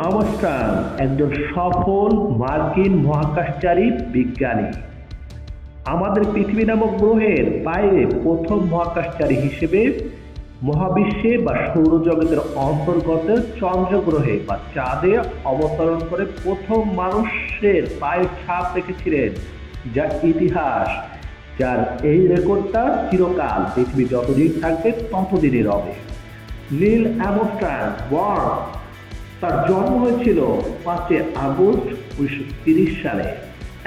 Armstrong একজন সফল মার্কিন মহাকাশচারী বিজ্ঞানী। আমাদের পৃথিবী নামক গ্রহের বাইরে প্রথম মহাকাশচারী হিসেবে মহাবিশ্বে বা সৌরজগতের অন্তর্গত চন্দ্রগ্রহে বা চাঁদে অবতরণ করে প্রথম মানুষের পায়ের ছাপ রেখেছিলেন, যা ইতিহাস, যার এই রেকর্ডটা চিরকাল পৃথিবী যতদিন থাকবে ততদিনই রবে। নীল আর্মস্ট্রং তার জন্ম হয়েছিল 5 আগস্ট 1930 সালে।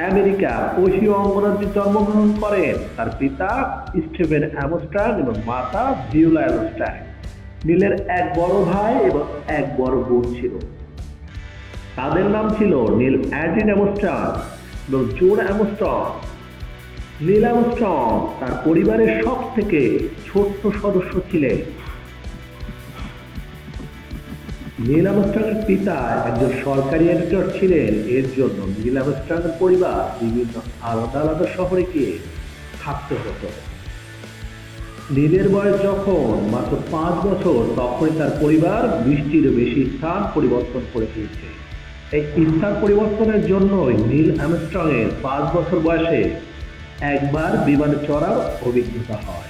আমেরিকা ওহিও অঙ্গরাজ্যে জন্মগ্রহণ করেন। তার পিতা স্টিভেন আর্মস্ট্রং এবং মাতা ভিওলা আর্মস্ট্রং। নীলের এক বড় ভাই এবং এক বড় বোন ছিল। তাদের নাম ছিল নীল অ্যালডেন আর্মস্ট্রং এবং জন আর্মস্ট্রং। নীল আর্মস্ট্রং তার পরিবারের সব থেকে ছোট্ট সদস্য ছিলেন। নীল আর্মস্ট্রংয়ের পিতা একজন সরকারি এডিটর ছিলেন। এর জন্য নীল আর্মস্ট্রংয়ের পরিবার বিভিন্ন আলাদা আলাদা শহরে গিয়ে থাকতে হতো। নীলের বয়স যখন মাত্র 5 বছর, তখনই তার পরিবার 20টিরও বেশি স্থান পরিবর্তন করে দিয়েছে। এই স্থান পরিবর্তনের জন্যই নীল আর্মস্ট্রংয়ের 5 বছর বয়সে একবার বিমানে চড়ার অভিজ্ঞতা হয়।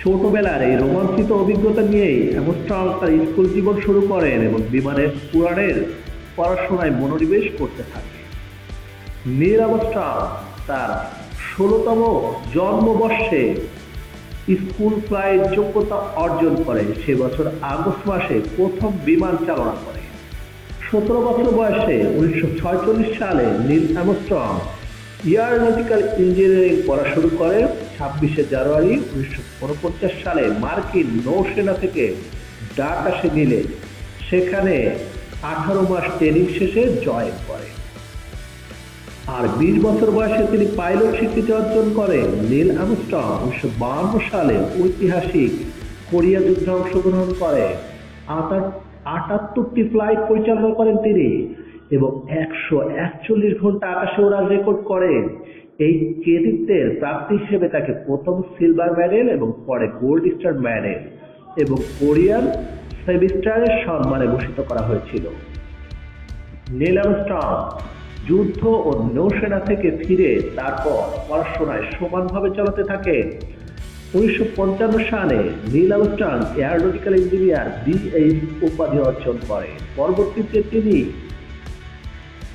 ছোটবেলার এই রোমাঞ্চিত অভিজ্ঞতা নিয়েই আর্মস্ট্রং তার স্কুল জীবন শুরু করেন এবং বিমানের পুরাণের পড়াশোনায় মনোনিবেশ করতে থাকে। নীল আর্মস্ট্রং তার 16তম জন্মবর্ষে স্কুল ফ্লাইট যোগ্যতা অর্জন করে। সে বছর আগস্ট মাসে প্রথম বিমান চালনা করে। 17 বছর বয়সে 1946 সালে নীল আর্মস্ট্রং এয়ারোনটিক্যাল ইঞ্জিনিয়ারিং পড়া শুরু করে। 26শে জানুয়ারি 1949 সালে মার্কিন নৌসেনা থেকে ঢাকা সে নিলে সেখানে 18 মাস ট্রেনিং শেষে জয়েন করে। আর 20 বছর বয়সে তিনি পাইলট স্বীকৃতি অর্জন করেন। নীল আর্মস্ট্রং 1952 সালে ঐতিহাসিক কোরিয়া যুদ্ধে অংশগ্রহণ করে 78টি ফ্লাইট পরিচালনা করেন তিনি এবং 141 ঘন্টা আকাশে ওড়ার রেকর্ড করেন। এই কৃতিত্বের প্রাপ্তি হিসেবে তাকে প্রথম সিলভার মেডেল এবং পরে গোল্ড স্টার মেডেল এবং কোরিয়ান সেভিস্টারের সম্মানে ভূষিত করা হয়েছিল। নীল আর্মস্ট্রং যুদ্ধ ও নৌসেনা থেকে ফিরে তারপর পড়াশোনায় সমানভাবে চালাতে থাকে। 1955 সালে Neil Armstrong aeronautical engineer BA উপাধি অর্জন করেন। পরবর্তীতে তিনি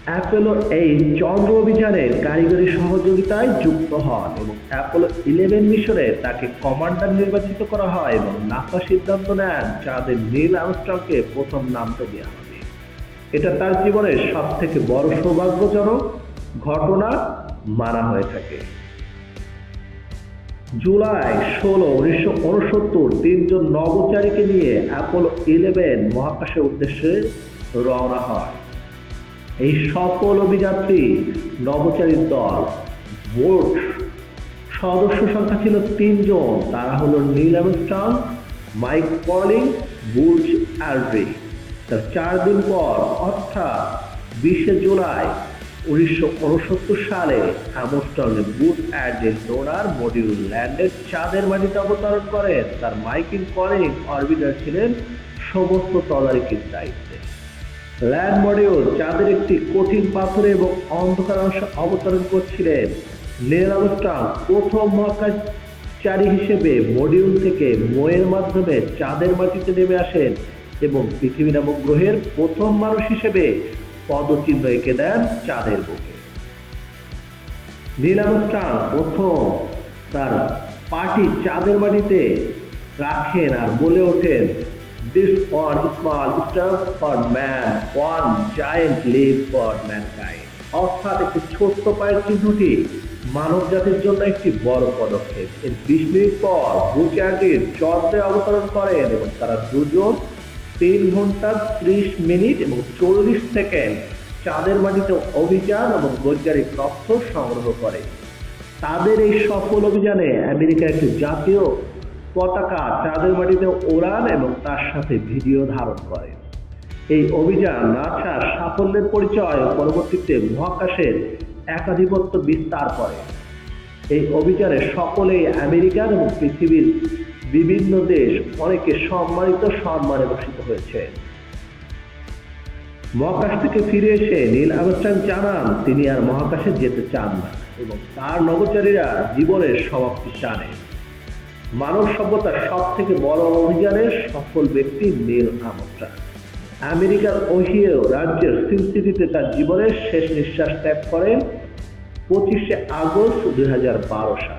অ্যাপোলো 8 চন্দ্র অভিযানের কারিগরি সহযোগিতায় যুক্ত হন এবং অ্যাপোলো 11 মিশনে তাকে কমান্ডার নির্বাচিত করা হয় এবং নাসা সিদ্ধান্ত নেন চাঁদে নীল আর্মস্ট্রংকে প্রথম নামতে দেওয়া হবে। এটা তার জীবনের সব থেকে বড় সৌভাগ্যজনক ঘটনা মানা হয়ে থাকে। জুলাই 16, 1969 তিনজন নভোচারীকে নিয়ে অ্যাপোলো 11 মহাকাশের উদ্দেশ্যে রওনা হয়। এই সফল অভিযাত্রী নভোচারীর দল মোট সদস্য সংখ্যা ছিল 3 জন। তারা হলো নীল আর্মস্ট্রং, মাইক কলিং, বুজ অ্যালড্রিন। তার 4 দিন পর অর্থাৎ 20 জুলাই 1969 সালে আর্মস্ট্রং বুজ অ্যালড্রিন ডোনার মডিউল ল্যান্ডের চাঁদের মাটিতে অবতরণ করেন। তার মাইকিং কলিং অরবিটার ছিলেন সমস্ত তদারকির দায়িত্বে। ল্যান্ড মডিউল চাঁদের একটি কঠিন পাথরে এবং অন্ধকার অংশে অবতরণ করছিলেন। নীল আর্মস্ট্রং প্রথম মহাকাশচারী হিসেবে মডিউল থেকে মোয়ের মাধ্যমে চাঁদের মাটিতে নেমে আসেন এবং পৃথিবী নামক গ্রহের প্রথম মানুষ হিসেবে পদচিহ্ন এঁকে দেন চাঁদের বুকে। নীল আর্মস্ট্রং প্রথম তার পাটি চাঁদের মাটিতে রাখেন আর বলে ওঠেন, "This one small step for man, one giant leap for mankind." অর্থাৎ একটি ছোট্ট পায়ের চিহ্নটি মানব জাতির জন্য একটি বড় পদক্ষেপ। এর 20 মিনিট পর বুজ অ্যালড্রিন চন্দ্রে অবতরণ করেন এবং তারা দুজন 3 ঘন্টা 30 মিনিট এবং 40 সেকেন্ড চাঁদের মাটিতে অভিযান এবং বৈজ্ঞানিক তথ্য সংগ্রহ করে। তাদের এই সফল অভিযানে আমেরিকা একটি জাতীয় পতাকা চাঁদের মাটিতে ওড়ান এবং তার সাথে ভিডিও ধারণ করে। এই অভিযান নাসার সাফল্যের পরিচয় ও পরবর্তীতে মহাকাশের একাধিপত্য বিস্তার করে। এই অভিযানে সকলেই আমেরিকান এবং পৃথিবীর বিভিন্ন দেশ অনেকে সম্মানে ভূষিত হয়েছে। মহাকাশ থেকে ফিরে এসে নীল আর্মস্ট্রং জানান তিনি আর মহাকাশে যেতে চান না এবং তার নভোচারীরা জীবনের সমাপ্তি টানে। মানব সভ্যতার সব থেকে বড় অভিযানের সফল ব্যক্তি নীল আর্মস্ট্রং। আমেরিকার ওহিও রাজ্যের সিনসিনাটিতে তার জীবনের শেষ নিঃশ্বাস ত্যাগ করেন 25শে আগস্ট 2012 সালে।